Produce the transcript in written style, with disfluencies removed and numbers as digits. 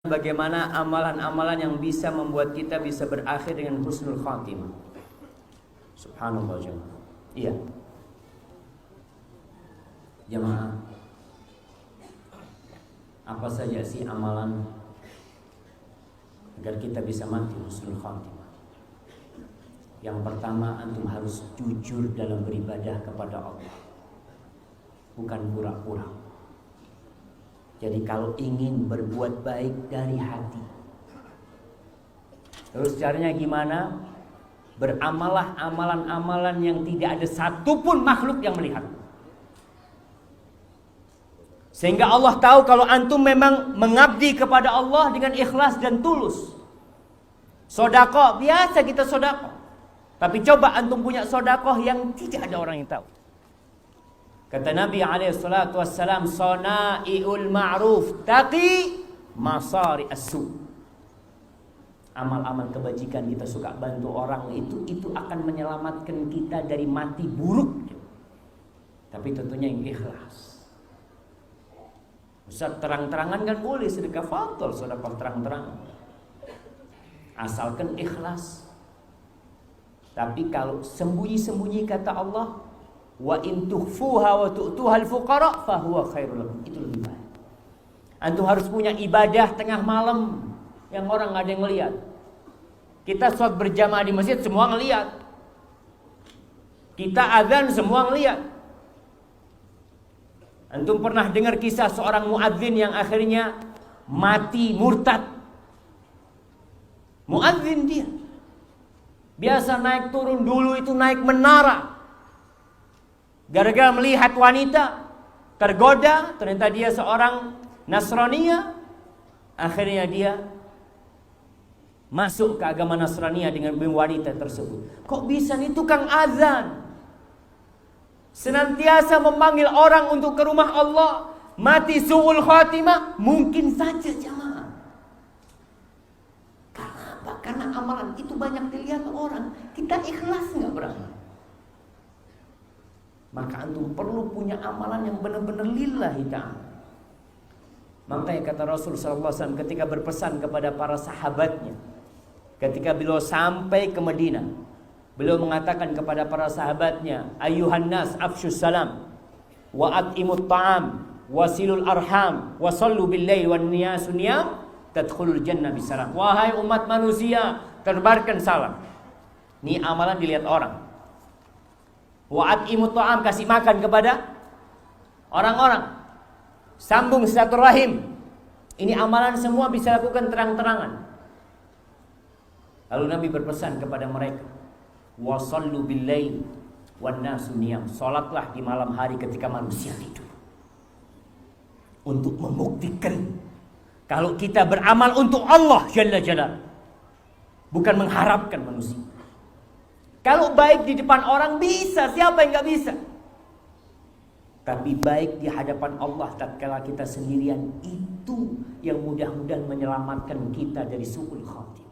Bagaimana amalan-amalan yang bisa membuat kita bisa berakhir dengan husnul khatimah. Subhanallah jemaah. Iya. Jemaah, apa saja sih amalan agar kita bisa mati husnul khatimah? Yang pertama, antum harus jujur dalam beribadah kepada Allah, bukan pura-pura. Jadi kalau ingin berbuat baik dari hati, terus caranya gimana? Beramallah amalan-amalan yang tidak ada satupun makhluk yang melihat, sehingga Allah tahu kalau antum memang mengabdi kepada Allah dengan ikhlas dan tulus. Sedekah, biasa kita sedekah, tapi coba antum punya sedekah yang tidak ada orang yang tahu. Kata Nabi SAW, Sana'iul ma'ruf taqi masari as-su. Amal-amal kebajikan kita suka bantu orang itu akan menyelamatkan kita dari mati buruk. Tapi tentunya yang ikhlas. Ustaz, terang-terangan kan boleh sedekah, fadhol sedekah terang-terangan, asalkan ikhlas. Tapi kalau sembunyi-sembunyi, kata Allah, wa in tukhfuha wa tu'tuhal fuqara fa huwa khairul lakum, itu lebih baik. Antum harus punya ibadah tengah malam yang orang enggak ada yang ngelihat. Kita sholat berjamaah di masjid, semua ngelihat. Kita azan, semua ngelihat. Antum pernah dengar kisah seorang muadzin yang akhirnya mati murtad? Muadzin dia. Biasa naik turun, dulu itu naik menara. Gara-gara melihat wanita, tergoda, ternyata dia seorang Nasraniyah. Akhirnya dia masuk ke agama Nasraniyah dengan wanita tersebut. Kok bisa nih tukang azan senantiasa memanggil orang untuk ke rumah Allah, mati su'ul khatimah? Mungkin saja jamaah. Karena apa? Karena amalan itu banyak dilihat orang. Kita ikhlas nggak beramal? Maka antum perlu punya amalan yang benar-benar lillahi ta'ala. Makanya kata Rasul SAW ketika berpesan kepada para sahabatnya, ketika beliau sampai ke Madinah, beliau mengatakan kepada para sahabatnya, Ayyuhan nas afshus salam wa at'imut ta'am wasilul arham wa sallu billahi wan niyasu niyam tadkhulul jannah bisalam. Wahai umat manusia, terbarkan salam. Ini amalan dilihat orang. Wa at'imut ta'am, kasih makan kepada orang-orang. Sambung silaturahim. Ini amalan semua bisa lakukan terang-terangan. Lalu Nabi berpesan kepada mereka, wa sallu billail wan nasu niyam. Salatlah di malam hari ketika manusia tidur. Untuk membuktikan kalau kita beramal untuk Allah Jalla Jalal, bukan mengharapkan manusia. Kalau baik di depan orang bisa, siapa yang gak bisa? Tapi baik di hadapan Allah tatkala kita sendirian, itu yang mudah-mudahan menyelamatkan kita dari su'ul khatimah.